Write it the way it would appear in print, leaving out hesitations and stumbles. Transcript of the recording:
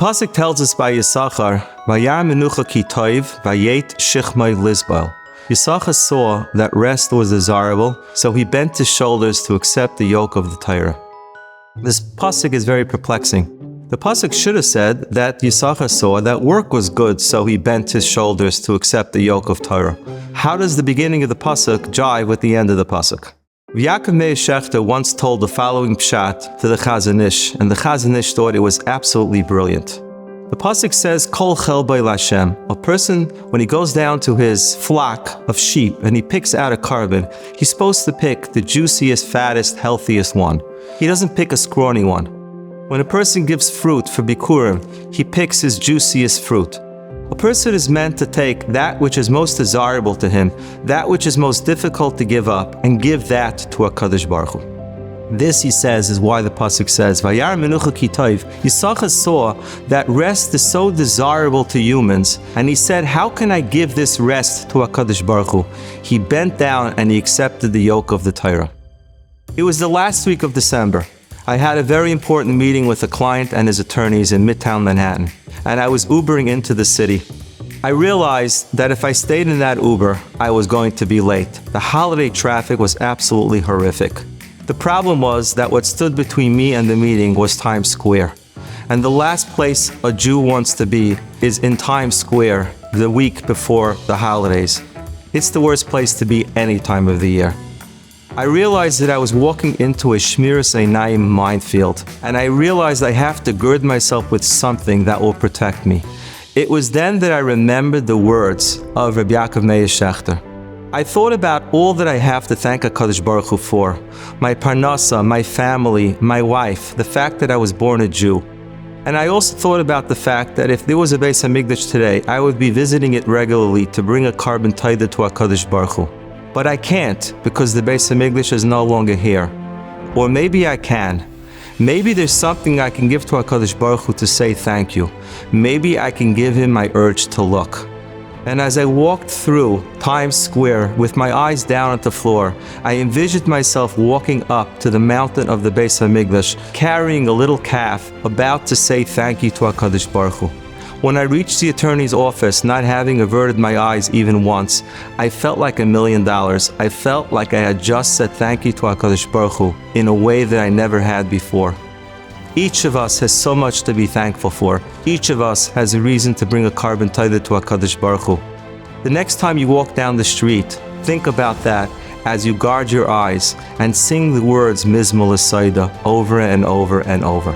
pasuk tells us by Yisachar, Vayar menucha ki toiv, vayet shichmai lizbal. Yisachar saw that rest was desirable, so he bent his shoulders to accept the yoke of the Torah. This pasuk is very perplexing. The pasuk should have said that Yisachar saw that work was good, so he bent his shoulders to accept the yoke of Torah. How does the beginning of the pasuk jive with the end of the pasuk? Yaakov Meir Shechter once told the following pshat to the Chazon Ish, and the Chazon Ish thought it was absolutely brilliant. The pasuk says, Kol chel b'el Hashem. A person, when he goes down to his flock of sheep and he picks out a carbon, he's supposed to pick the juiciest, fattest, healthiest one. He doesn't pick a scrawny one. When a person gives fruit for bikurim, he picks his juiciest fruit. A person is meant to take that which is most desirable to him, that which is most difficult to give up, and give that to HaKadosh Baruch Hu. This, he says, is why the pasuk says, Vayar menucha ki toiv. Yisachar saw that rest is so desirable to humans, and he said, how can I give this rest to HaKadosh Baruch Hu? He bent down and he accepted the yoke of the Torah. It was the last week of December. I had a very important meeting with a client and his attorneys in Midtown Manhattan, and I was Ubering into the city. I realized that if I stayed in that Uber, I was going to be late. The holiday traffic was absolutely horrific. The problem was that what stood between me and the meeting was Times Square. And the last place a Jew wants to be is in Times Square the week before the holidays. It's the worst place to be any time of the year. I realized that I was walking into a Shmiras Einayim minefield, and I realized I have to gird myself with something that will protect me. It was then that I remembered the words of Rabbi Yaakov Meir Shechter. I thought about all that I have to thank HaKadosh Baruch Hu for: my parnasa, my family, my wife, the fact that I was born a Jew. And I also thought about the fact that if there was a Beis HaMikdash today, I would be visiting it regularly to bring a carbon taida to HaKadosh Baruch Hu. But I can't, because the Beis HaMikdash is no longer here. Or maybe I can. Maybe there's something I can give to HaKadosh Baruch Hu to say thank you. Maybe I can give him my urge to look. And as I walked through Times Square with my eyes down at the floor, I envisioned myself walking up to the mountain of the Beis HaMikdash, carrying a little calf, about to say thank you to HaKadosh Baruch Hu. When I reached the attorney's office, not having averted my eyes even once, I felt like $1 million. I felt like I had just said thank you to HaKadosh Baruch Hu in a way that I never had before. Each of us has so much to be thankful for. Each of us has a reason to bring a carbon taida to HaKadosh Baruch Hu. The next time you walk down the street, think about that as you guard your eyes and sing the words Mizmor L'Saida over and over and over.